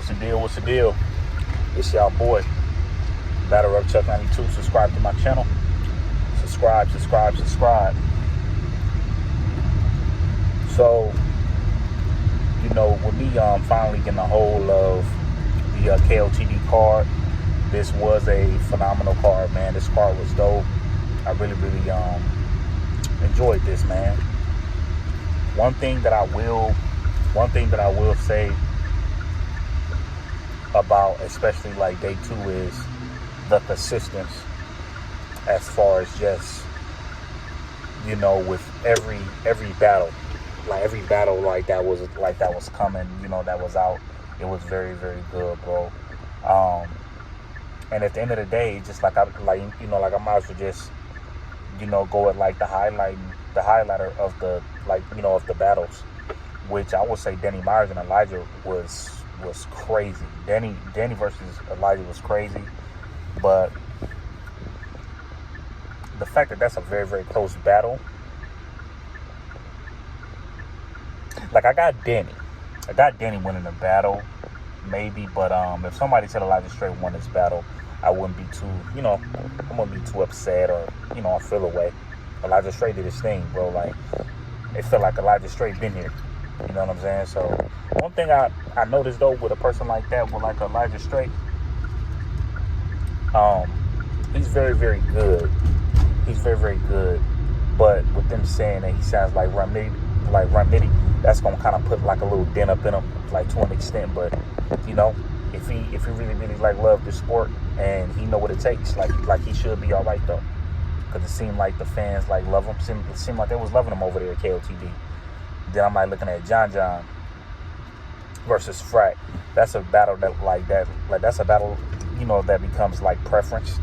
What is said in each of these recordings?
What's the deal? What's the deal? It's y'all boy, Battle Rep Chuck 92. Subscribe to my channel. Subscribe. So, with me finally getting a hold of the KOTD card, this was a phenomenal card, man. This card was dope. I really enjoyed this, man. One thing that I will say about especially like day 2 is the persistence, as far as just with every battle, that was coming, that was out. It was very, very good, bro. And at the end of the day, just I might as well just go at like the highlighter of the of the battles, which I would say Danny Myers and Elijah was crazy. Danny versus Elijah was crazy, but the fact that that's a very, very close battle, like I got Danny winning the battle, maybe, but if somebody said Elijah Straight won this battle, I wouldn't be too, I wouldn't be too upset or, I feel away. Elijah Straight did his thing, bro. Like, it felt like Elijah Straight been here. You know what I'm saying? So, one thing I noticed, though, with a person like that, with like Elijah Straight, he's very, very good. He's very, very good. But with them saying that he sounds like Rum Nitty, that's going to kind of put like a little dent up in him, like to an extent. But, if he really, really like love this sport and he know what it takes, like he should be all right, though. Because it seemed like the fans like love him. It seemed like they was loving him over there at KOTD. Then I'm like looking at John versus Frack. That's a battle that's a battle, that becomes like preference,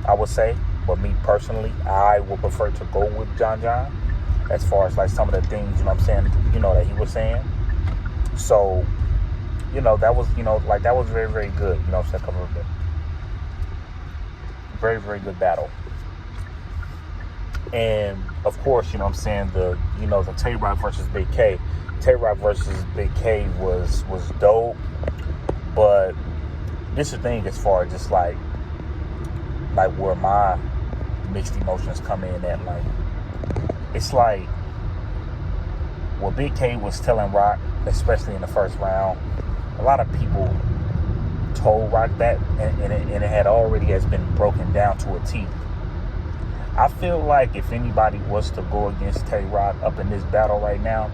I would say. But me personally, I would prefer to go with John as far as like some of the things, that he was saying. So, that was, that was very, very good, very, very good battle. And of course, the Tay-Rock versus Big K. Tay-Rock versus Big K was dope. But this is the thing, as far as just like where my mixed emotions come in at, like, it's like what Big K was telling Rock, especially in the first round, a lot of people told Rock that, and it had already has been broken down to a T. I feel like if anybody was to go against Tay-Rock up in this battle right now,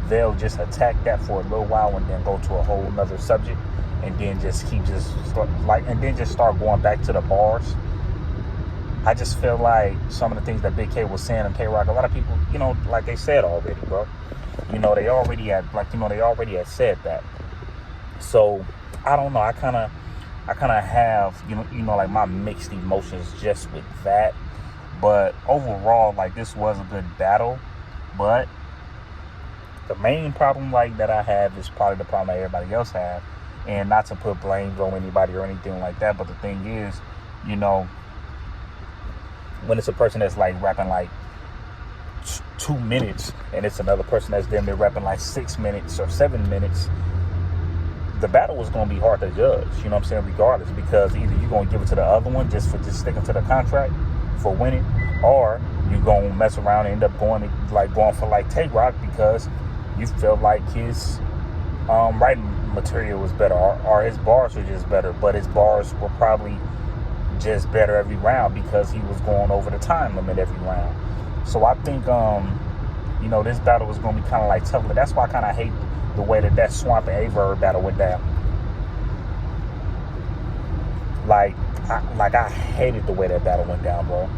they'll just attack that for a little while and then go to a whole nother subject, and then just start going back to the bars. I just feel like some of the things that Big K was saying and Tay-Rock, a lot of people, like they said already, bro. They already had said that. So I don't know. I kind of have like my mixed emotions just with that. But overall, like, this was a good battle. But the main problem that I have is probably the problem that everybody else have. And not to put blame on anybody or anything like that, but the thing is, when it's a person that's like rapping like 2 minutes and it's another person that's damn near rapping like 6 minutes or 7 minutes, the battle was going to be hard to judge, regardless, because either you're going to give it to the other one just for sticking to the contract for winning, or you're going to mess around and end up going for like Tay-Rock because you feel like his writing material was better, or his bars were just better, but his bars were probably just better every round because he was going over the time limit every round. So I think this battle was going to be kind of like tough. But that's why I kind of hate the way that Swamp and Averb battle went down. I hated the way that battle went down, bro.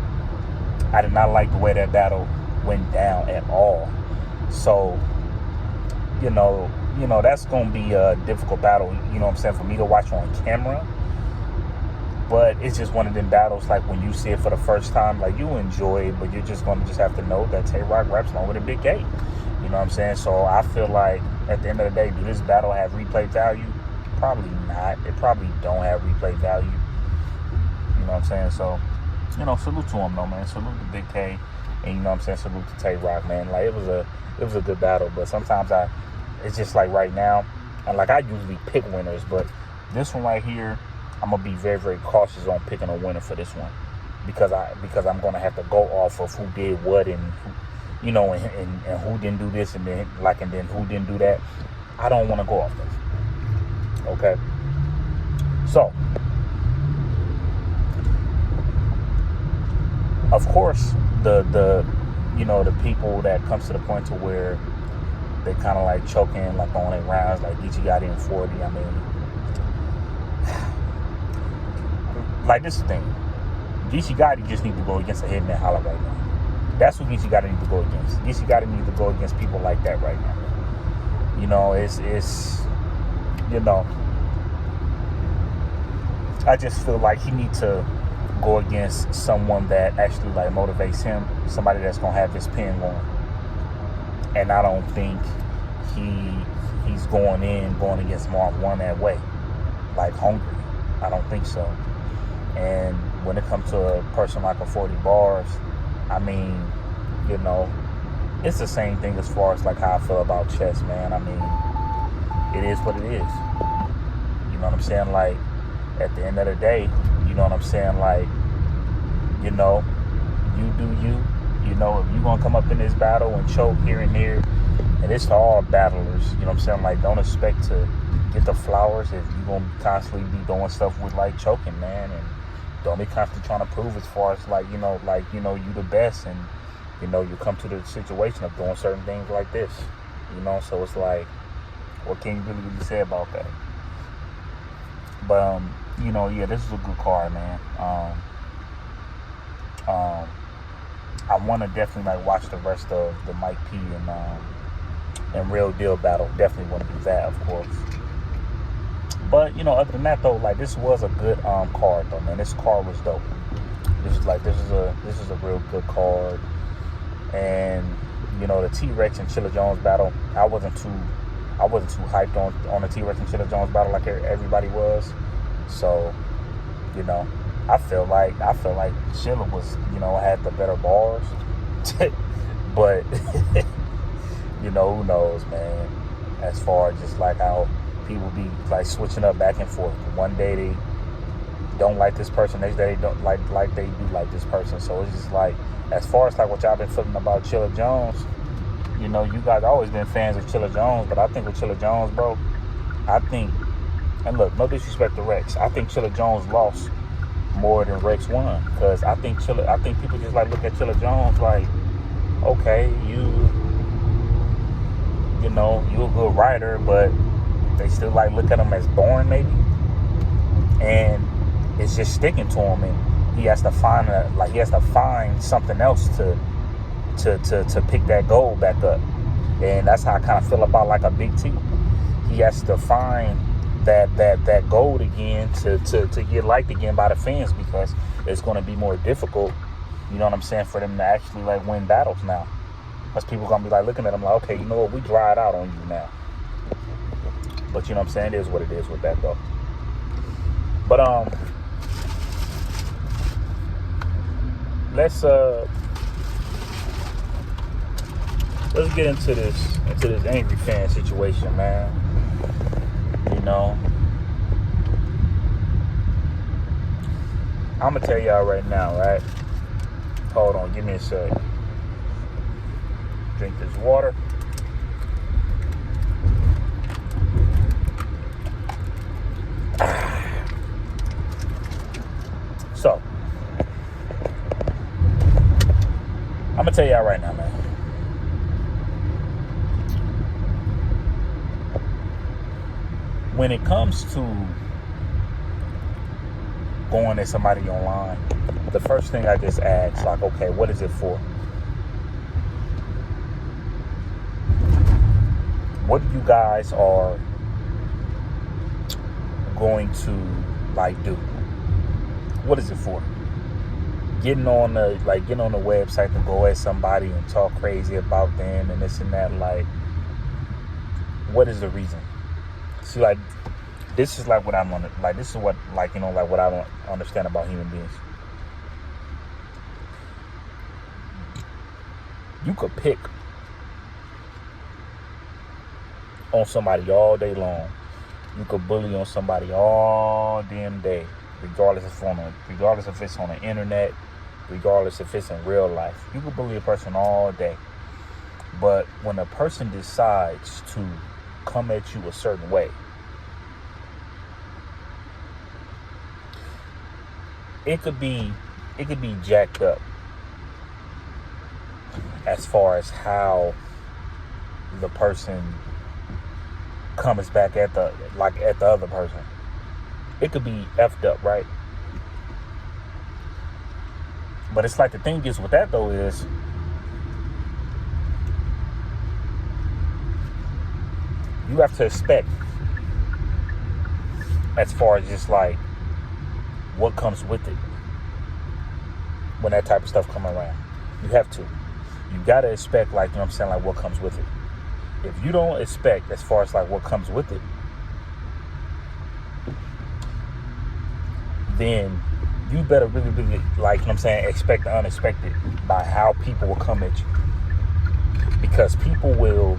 I did not like the way that battle went down at all. So, that's going to be a difficult battle, for me to watch on camera. But it's just one of them battles, like, when you see it for the first time, like, you enjoy it, but you're just going to have to know that Tay-Rock raps along with a Big K. So I feel like, at the end of the day, do this battle have replay value? Probably not. It probably don't have replay value. So, salute to him, though, man. Salute to Big K. And, salute to Tay-Rock, man. Like, it was a good battle. But sometimes it's just like right now, And like I usually pick winners, but this one right here, I'm gonna be very, very cautious on picking a winner for this one because I'm gonna have to go off of who did what and who, and who didn't do this and then who didn't do that. I don't want to go off this. Okay. So, of course, the people that comes to the point to where they kind of like choking, like on their rounds, like Geechee Gotti in 40. I mean, like this is the thing. Geechee Gotti just need to go against a Hitman Holla right now. That's what Geechee Gotti need to go against. Geechee Gotti need to go against people like that right now. I just feel like he needs to go against someone that actually like motivates him, somebody that's gonna have his pen going. And I don't think he's going against Mark 1 that way, like hungry. I don't think so. And when it comes to a person like a 40 bars, I mean, it's the same thing as far as like how I feel about chess, man. I mean, it is what it is. You know what I'm saying? Like, at the end of the day, you know what I'm saying? Like, you do you. If you're going to come up in this battle and choke here and there, and it's to all battlers, you know what I'm saying? Like, don't expect to get the flowers if you're going to constantly be doing stuff with, like, choking, man. And don't be constantly trying to prove as far as, like, you the best. And, you come to the situation of doing certain things like this, So it's like, what can you really say about that? But, this is a good card, man. I want to definitely like watch the rest of the Mike P and Real Deal battle. Definitely want to do that, of course. But other than that though, like this was a good card though, man. This card was dope. This is a real good card. And the T-Rex and Chilla Jones battle, I wasn't too hyped on the T-Rex and Chilla Jones battle like everybody was. So, I feel like Chilla was, had the better bars. But, who knows, man. As far as just like how people be like switching up back and forth. One day they don't like this person, next day they don't like they do like this person. So it's just like, as far as like what y'all been feeling about Chilla Jones, you guys always been fans of Chilla Jones, but I think with Chilla Jones, bro, and look, no disrespect to Rex, I think Chilla Jones lost more than Rex won, because I think people just like look at Chilla Jones like, okay, you a good writer, but they still like look at him as boring maybe, and it's just sticking to him, and he has to find something else to pick that goal back up. And that's how I kind of feel about like a Big T. He has to find that gold again to get liked again by the fans, because it's going to be more difficult, you know what I'm saying, for them to actually like win battles now, because people going to be like looking at him like, okay, you know what, we dried out on you now. But you know what I'm saying, it is what it is with that though. But let's get into this Angryfan situation, man. I'm gonna tell y'all right now, right? Hold on, give me a sec. Drink this water. So, I'm gonna tell y'all right now, man. When it comes to going at somebody online, the first thing I just ask, like, okay, what is it for? What you guys are going to like do? What is it for? Getting on the website to go at somebody and talk crazy about them and this and that, like, what is the reason? See, like, this is like what I'm on. Like, this is what, like, what I don't understand about human beings. You could pick on somebody all day long. You could bully on somebody all damn day, regardless if it's on the internet, regardless if it's in real life. You could bully a person all day. But when a person decides to come at you a certain way, it could be jacked up as far as how the person comes back at the other person. It could be effed up, right? But it's like, the thing is with that though is, you have to expect, as far as just like what comes with it when that type of stuff come around. You have to. You gotta expect, like, you know what I'm saying, like what comes with it. If you don't expect as far as like what comes with it, then you better really, like, you know what I'm saying, expect the unexpected by how people will come at you. Because people will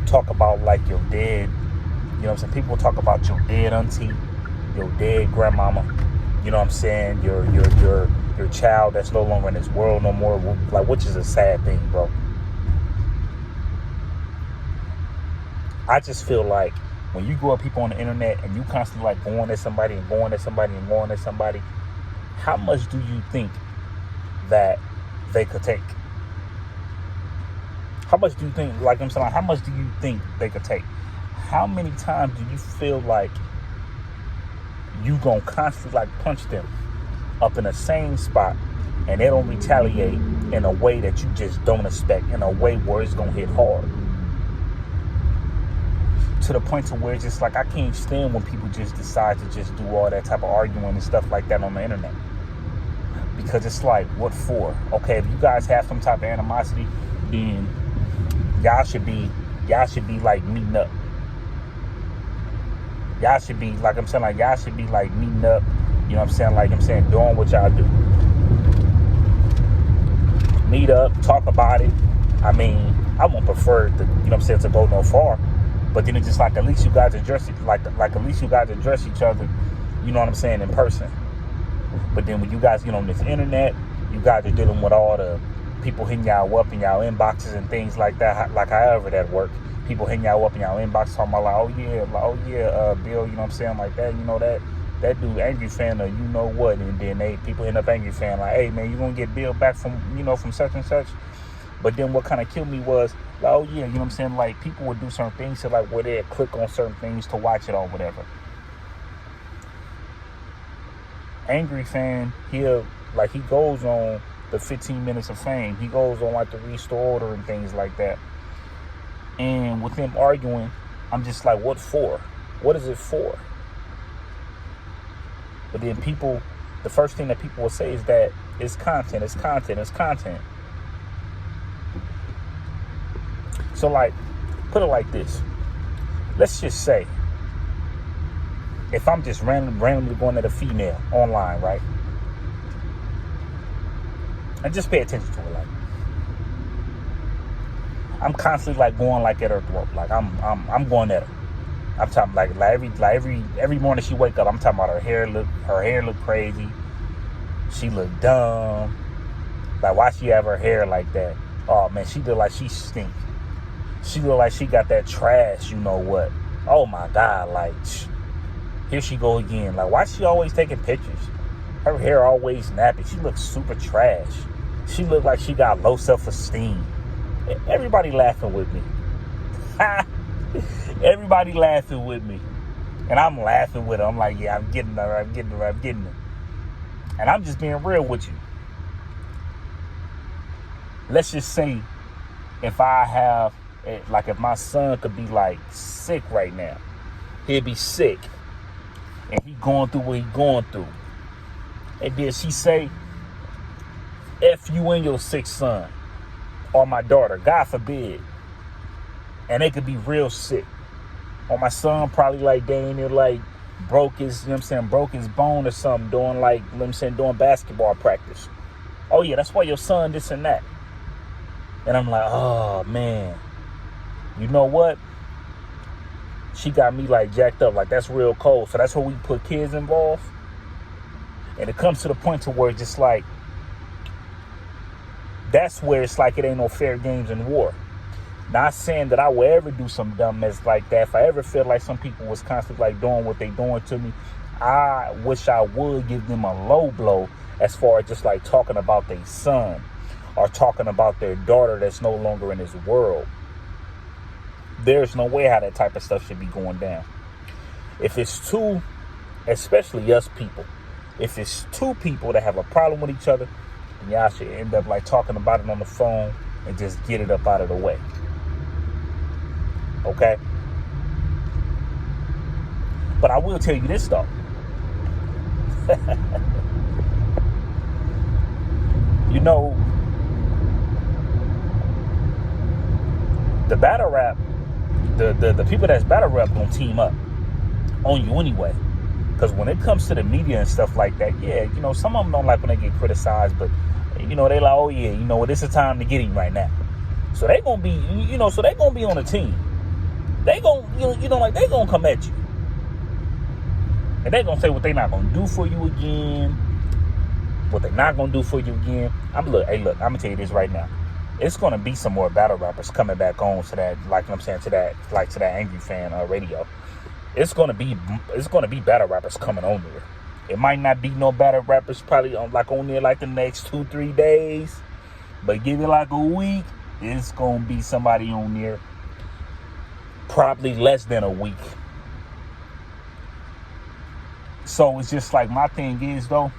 talk about like your dead, you know what I'm saying, people will talk about your dead auntie, your dead grandmama, you know what I'm saying, your child that's no longer in this world no more, like, which is a sad thing, bro. I just feel like when you grow up people on the internet and you constantly like going at somebody and going at somebody and going at somebody, how much do you think that they could take? How much do you think, like I'm saying, how much do you think they could take? How many times do you feel like you gonna constantly like punch them up in the same spot and they don't retaliate in a way that you just don't expect, in a way where it's gonna hit hard? To the point to where it's just like, I can't stand when people just decide to just do all that type of arguing and stuff like that on the internet. Because it's like, what for? Okay, if you guys have some type of animosity, then y'all should be like meeting up. Y'all should be, like I'm saying, like y'all should be like meeting up, you know what I'm saying, like I'm saying, doing what y'all do. Meet up, talk about it. I mean, I won't prefer to, you know what I'm saying, to go no far. But then it's just like, at least you guys address it, like at least you guys address each other, you know what I'm saying, in person. But then when you guys get on this internet, you guys are dealing with all the people hitting y'all up in y'all inboxes and things like that, like however that works. People hitting y'all up in y'all inbox talking about like, oh yeah, Bill, you know what I'm saying, like that, you know, that dude Angryfan, or you know what, and then people hitting up Angryfan like, hey man, you gonna get Bill back from, you know, from such and such. But then what kind of killed me was, like, oh yeah, you know what I'm saying, like people would do certain things to like where they'd click on certain things to watch it or whatever. Angryfan, he goes on the 15 minutes of fame. He goes on like the restore order and things like that. And with them arguing, I'm just like, what for? What is it for? But then people, the first thing that people will say is that it's content, it's content, it's content. So like, put it like this. Let's just say, if I'm just randomly going at a female online, right? And just pay attention to it, like, I'm constantly like going like at her throat, like I'm going at her. I'm talking like every morning she wake up, I'm talking about her hair look crazy. She look dumb. Like, why she have her hair like that? Oh man, she look like she stink. She look like she got that trash, you know what? Oh my God, like, here she go again. Like, why she always taking pictures? Her hair always nappy. She looks super trash. She look like she got low self-esteem. Everybody laughing with me. Everybody laughing with me. And I'm laughing with her. I'm like, yeah, I'm getting her. And I'm just being real with you. Let's just say if if my son could be like sick right now, he'd be sick. And he going through what he going through. And then she say, F you and your sick son. Or my daughter, God forbid. And they could be real sick. Or my son probably like Daniel, like broke his bone or something doing basketball practice. Oh yeah, that's why your son this and that. And I'm like, oh man, you know what? she got me like jacked up. Like, that's real cold. So that's where we put kids involved. And it comes to the point to where it's just like, that's where it's like it ain't no fair games in war. Not saying that I will ever do some dumb mess like that. If I ever feel like some people was constantly like doing what they doing to me, I wish I would give them a low blow as far as just like talking about their son or talking about their daughter that's no longer in this world. There's no way how that type of stuff should be going down. If it's two, especially us people, if it's two people that have a problem with each other, then y'all should end up like talking about it on the phone and just get it up out of the way. Okay? But I will tell you this though. You know, the battle rap, the people that's battle rap gonna team up on you anyway. Because when it comes to the media and stuff like that, yeah, you know, some of them don't like when they get criticized, but, you know, they like, oh yeah, you know, this is time to get him right now. So they gonna be, you know, so they gonna be on a team. They gonna, you know, like they gonna come at you. And they gonna say what they not gonna do for you again. What they not gonna do for you again. Hey, look, I'm gonna tell you this right now. It's gonna be some more battle rappers coming back on to that, like I'm saying, to that Angryfan radio. It's gonna be battle rappers coming on there. It might not be no battle rappers probably on there like the next 2-3 days, but give it like a week, it's gonna be somebody on there. Probably less than a week. So it's just like, my thing is though,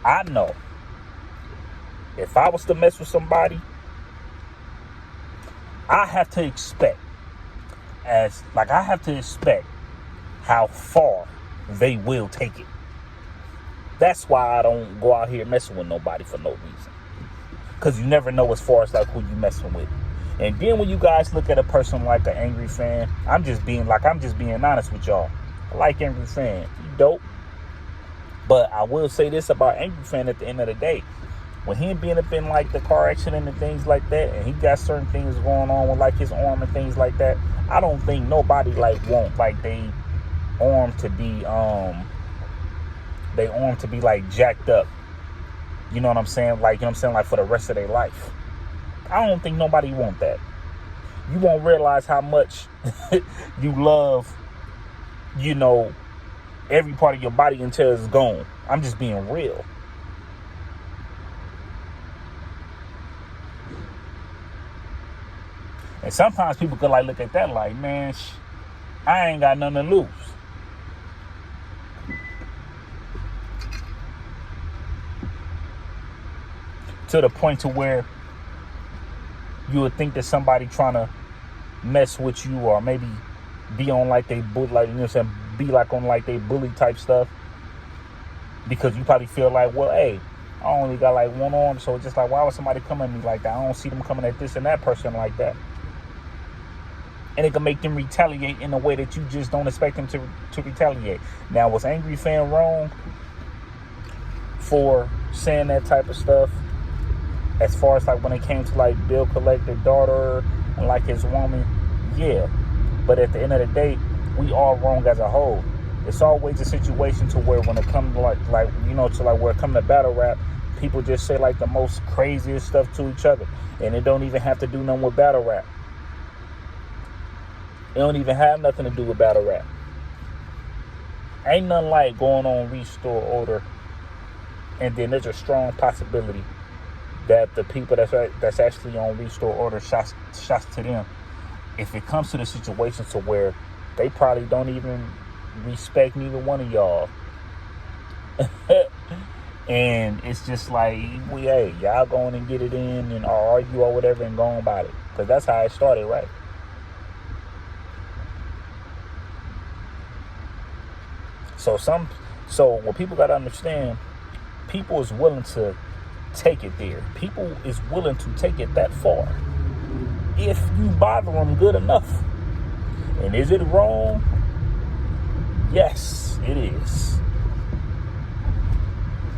I know if I was to mess with somebody, I have to expect how far they will take it. That's why I don't go out here messing with nobody for no reason. Because you never know as far as like who you messing with. And then when you guys look at a person like an Angryfan, I'm just being honest with y'all. I like Angryfan. He dope. But I will say this about Angryfan at the end of the day. When he being up in like the car accident and things like that, and he got certain things going on with like his arm and things like that, I don't think nobody like want like they arm to be like jacked up. You know what I'm saying? Like, you know what I'm saying? Like for the rest of their life. I don't think nobody want that. You won't realize how much you love, you know, every part of your body until it's gone. I'm just being real. And sometimes people could like look at that like, man, I ain't got nothing to lose. To the point to where you would think that somebody trying to mess with you or maybe be on like they like, you know what I'm saying, be like on like they bully type stuff, because you probably feel like, well, hey, I only got like one arm, so it's just like, why would somebody come at me like that? I don't see them coming at this and that person like that. And it can make them retaliate in a way that you just don't expect them to retaliate. Now, was Angryfan wrong for saying that type of stuff? As far as like when it came to like bill collector daughter and like his woman, yeah. But at the end of the day, we all wrong as a whole. It's always a situation to where when it comes to like you know, to like where it comes to battle rap, people just say like the most craziest stuff to each other, and it don't even have to do nothing with battle rap. It don't even have nothing to do with battle rap. Ain't nothing like going on restore order, and then there's a strong possibility that the people that's actually on restore order shots to them, if it comes to the situation to where they probably don't even respect neither one of y'all. And it's just like, well, hey, y'all go on and get it in and argue or whatever and go on about it. Because that's how it started, right? So what people got to understand, people is willing to take it there. People is willing to take it that far if you bother them good enough. And is it wrong? Yes, it is.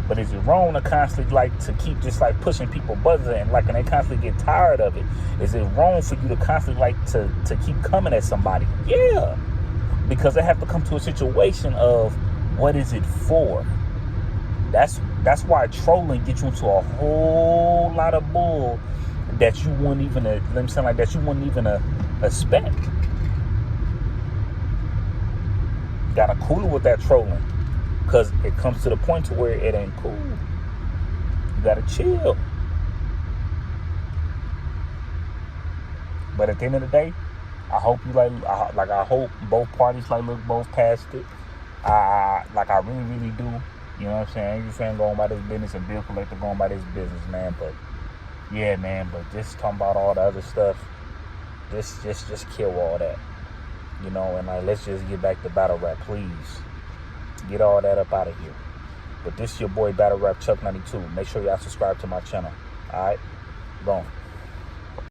But is it wrong to constantly like to keep just like pushing people buttons and like, and they constantly get tired of it? Is it wrong for you to constantly like to keep coming at somebody? Yeah. because they have to come to a situation of what is it for. That's why trolling gets you into a whole lot of bull that you wouldn't even let me sound like that you wouldn't even expect. Gotta cool it with that trolling, because it comes to the point to where it ain't cool. You gotta chill. But at the end of the day, I hope you I hope both parties look both past it. I really do. You know what I'm saying? Angryfan going by this business and bill collector going by this business, man. But yeah, man. But just talking about all the other stuff, just kill all that. You know, and let's just get back to battle rap, please. Get all that up out of here. But this is your boy Battle Rap Chuck 92. Make sure y'all subscribe to my channel. All right, boom.